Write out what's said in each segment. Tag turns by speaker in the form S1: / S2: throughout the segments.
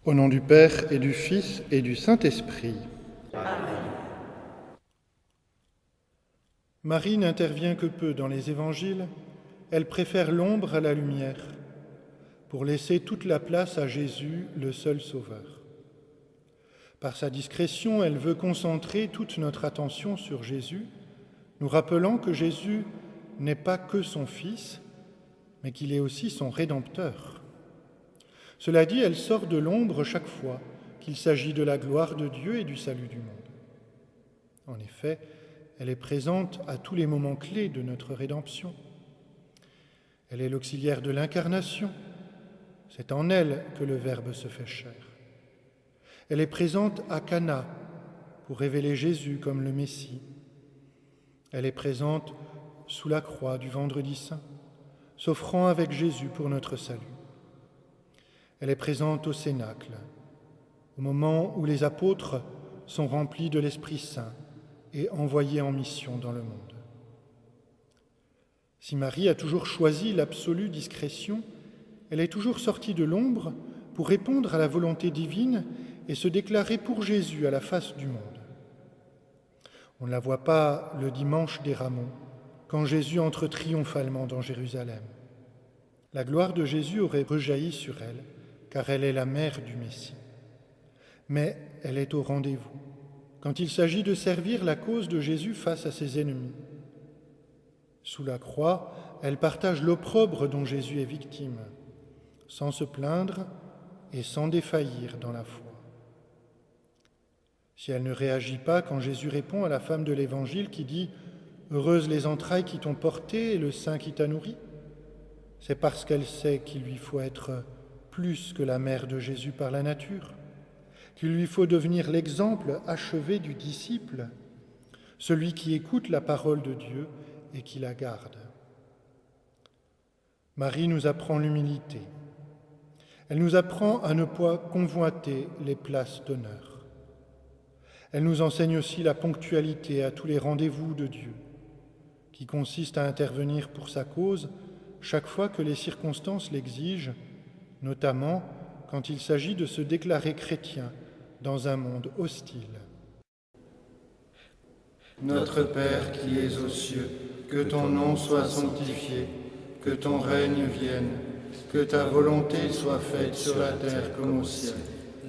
S1: Au nom du Père et du Fils et du Saint-Esprit.
S2: Amen.
S1: Marie n'intervient que peu dans les évangiles, elle préfère l'ombre à la lumière, pour laisser toute la place à Jésus, le seul Sauveur. Par sa discrétion, elle veut concentrer toute notre attention sur Jésus, nous rappelant que Jésus n'est pas que son Fils, mais qu'il est aussi son Rédempteur. Cela dit, elle sort de l'ombre chaque fois qu'il s'agit de la gloire de Dieu et du salut du monde. En effet, elle est présente à tous les moments clés de notre rédemption. Elle est l'auxiliaire de l'incarnation. C'est en elle que le Verbe se fait chair. Elle est présente à Cana pour révéler Jésus comme le Messie. Elle est présente sous la croix du Vendredi Saint, s'offrant avec Jésus pour notre salut. Elle est présente au Cénacle, au moment où les apôtres sont remplis de l'Esprit Saint et envoyés en mission dans le monde. Si Marie a toujours choisi l'absolue discrétion, elle est toujours sortie de l'ombre pour répondre à la volonté divine et se déclarer pour Jésus à la face du monde. On ne la voit pas le dimanche des Rameaux, quand Jésus entre triomphalement dans Jérusalem. La gloire de Jésus aurait rejailli sur elle, car elle est la mère du Messie. Mais elle est au rendez-vous, quand il s'agit de servir la cause de Jésus face à ses ennemis. Sous la croix, elle partage l'opprobre dont Jésus est victime, sans se plaindre et sans défaillir dans la foi. Si elle ne réagit pas quand Jésus répond à la femme de l'Évangile qui dit « Heureuses les entrailles qui t'ont porté et le sein qui t'a nourri », c'est parce qu'elle sait qu'il lui faut être plus que la mère de Jésus par la nature, qu'il lui faut devenir l'exemple achevé du disciple, celui qui écoute la parole de Dieu et qui la garde. Marie nous apprend l'humilité. Elle nous apprend à ne pas convoiter les places d'honneur. Elle nous enseigne aussi la ponctualité à tous les rendez-vous de Dieu, qui consiste à intervenir pour sa cause chaque fois que les circonstances l'exigent, notamment quand il s'agit de se déclarer chrétien dans un monde hostile.
S3: Notre Père qui es aux cieux, que ton nom soit sanctifié, que ton règne vienne, que ta volonté soit faite sur la terre comme au ciel.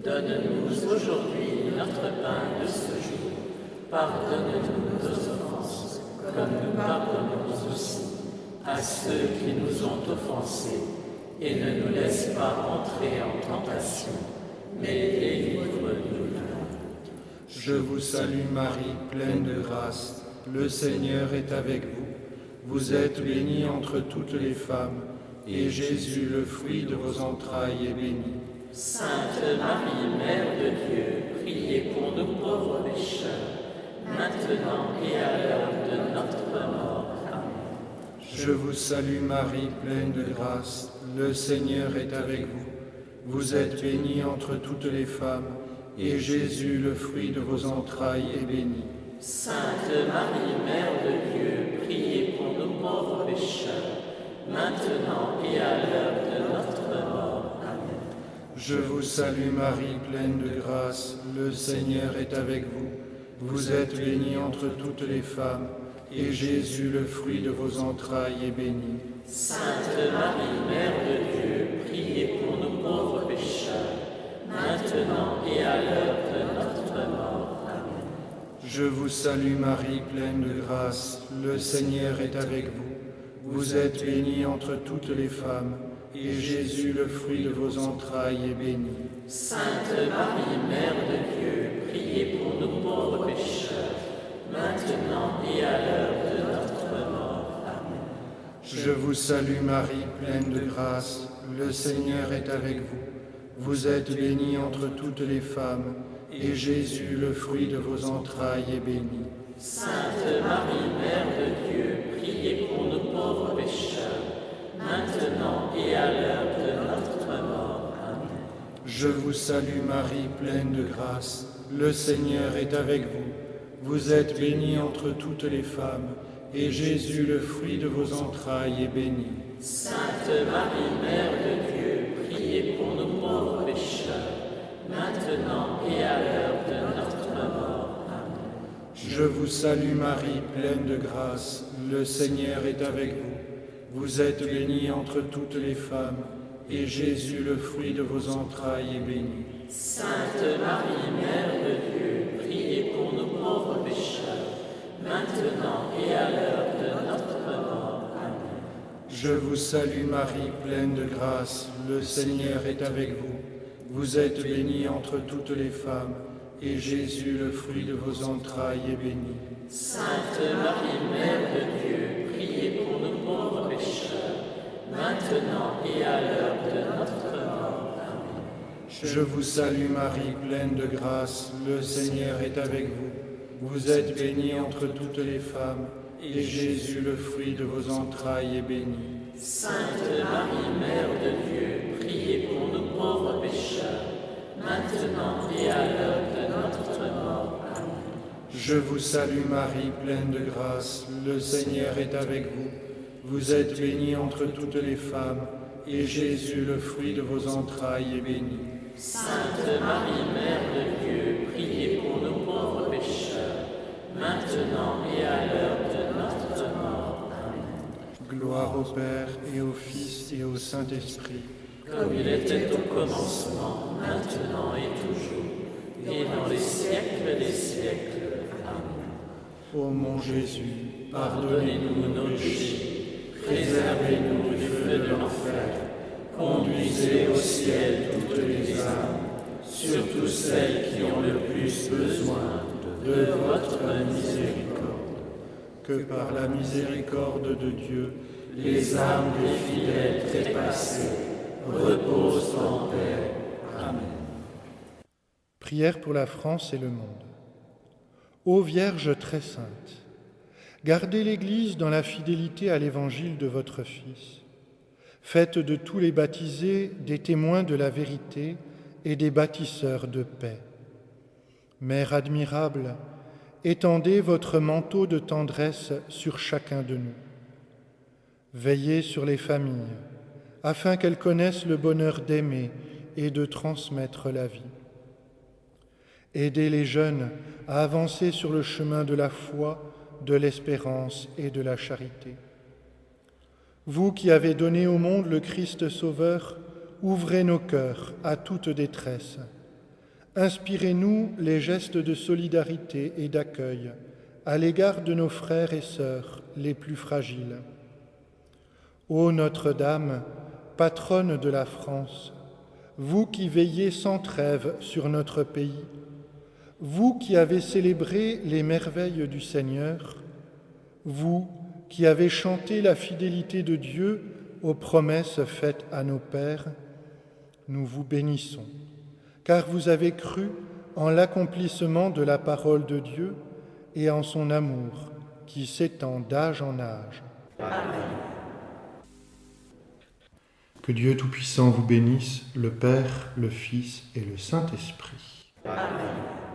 S2: Donne-nous aujourd'hui notre pain de ce jour. Pardonne-nous nos offenses, comme nous pardonnons aussi à ceux qui nous ont offensés. Et ne nous laisse pas entrer en tentation, mais délivre-nous du mal.
S3: Je vous salue Marie, pleine de grâce, le Seigneur est avec vous. Vous êtes bénie entre toutes les femmes, et Jésus, le fruit de vos entrailles, est béni.
S2: Sainte Marie, Mère de Dieu, priez pour nous pauvres pécheurs, maintenant et à l'heure de notre mort. Amen.
S3: Je vous salue Marie, pleine de grâce, le Seigneur est avec vous. Vous êtes bénie entre toutes les femmes, et Jésus, le fruit de vos entrailles, est béni.
S2: Sainte Marie, Mère de Dieu, priez pour nous pauvres pécheurs, maintenant et à l'heure de notre mort. Amen.
S3: Je vous salue Marie, pleine de grâce, le Seigneur est avec vous. Vous êtes bénie entre toutes les femmes, et Jésus, le fruit de vos entrailles, est béni.
S2: Sainte Marie, Mère de Dieu, priez pour nous pauvres pécheurs, maintenant et à l'heure de notre mort. Amen.
S3: Je vous salue Marie, pleine de grâce, le Seigneur est avec vous. Vous êtes bénie entre toutes les femmes, et Jésus, le fruit de vos entrailles, est béni.
S2: Sainte Marie, Mère de Dieu, priez pour nous pauvres pécheurs, maintenant et à l'heure de notre mort. Amen.
S3: Je vous salue Marie, pleine de grâce, le Seigneur est avec vous. Vous êtes bénie entre toutes les femmes, et Jésus, le fruit de vos entrailles, est béni.
S2: Sainte Marie, Mère de Dieu, priez pour nous pauvres pécheurs, maintenant et à l'heure de notre mort. Amen.
S3: Je vous salue Marie, pleine de grâce, le Seigneur est avec vous. Vous êtes bénie entre toutes les femmes, et Jésus, le fruit de vos entrailles, est béni.
S2: Sainte Marie, Mère de Dieu, priez pour nous pauvres pécheurs,
S3: Je vous salue Marie, pleine de grâce, le Seigneur est avec vous. Vous êtes bénie entre toutes les femmes, et Jésus, le fruit de vos entrailles, est béni.
S2: Sainte Marie, Mère de Dieu, priez pour nous pauvres pécheurs, maintenant et à l'heure de notre mort. Amen.
S3: Je vous salue Marie, pleine de grâce, le Seigneur est avec vous. Vous êtes bénie entre toutes les femmes, et Jésus, le fruit de vos entrailles, est béni.
S2: Sainte Marie, Mère de Dieu, priez pour nous pauvres pécheurs, maintenant et à l'heure de notre mort. Amen.
S3: Je vous salue Marie, pleine de grâce, le Seigneur est avec vous. Vous êtes bénie entre toutes les femmes, et Jésus, le fruit de vos entrailles, est béni.
S2: Sainte Marie, Mère de Dieu, priez pour nous pauvres pécheurs, maintenant et à l'heure de notre mort. Amen.
S3: Je vous salue Marie, pleine de grâce, le Seigneur est avec vous. Vous êtes bénie entre toutes les femmes, et Jésus, le fruit de vos entrailles, est béni.
S2: Sainte Marie, Mère de Dieu, priez pour nous pauvres pécheurs, maintenant et à l'heure de notre mort. Amen.
S3: Gloire au Père, et au Fils, et au Saint-Esprit.
S2: Comme il était au commencement, maintenant et toujours, et dans les siècles des siècles. Amen.
S3: Ô mon Jésus, pardonnez-nous nos péchés,
S2: Préservez-nous du feu de l'enfer, conduisez au ciel toutes les âmes, surtout celles qui ont le plus besoin de votre miséricorde.
S3: que par la miséricorde de Dieu,
S2: Les âmes des fidèles trépassés reposent en paix. Amen.
S1: Prière pour la France et le monde. Ô Vierge très sainte, gardez l'Église dans la fidélité à l'Évangile de votre Fils. Faites de tous les baptisés des témoins de la vérité et des bâtisseurs de paix. Mère admirable, étendez votre manteau de tendresse sur chacun de nous. Veillez sur les familles, afin qu'elles connaissent le bonheur d'aimer et de transmettre la vie. Aidez les jeunes à avancer sur le chemin de la foi, de l'espérance et de la charité. Vous qui avez donné au monde le Christ Sauveur, ouvrez nos cœurs à toute détresse. Inspirez-nous les gestes de solidarité et d'accueil à l'égard de nos frères et sœurs les plus fragiles. Ô Notre-Dame, patronne de la France, vous qui veillez sans trêve sur notre pays, vous qui avez célébré les merveilles du Seigneur, vous qui avez chanté la fidélité de Dieu aux promesses faites à nos pères, nous vous bénissons, car vous avez cru en l'accomplissement de la parole de Dieu et en son amour qui s'étend d'âge en âge.
S2: Amen.
S1: Que Dieu Tout-Puissant vous bénisse, le Père, le Fils et le Saint-Esprit.
S2: Amen.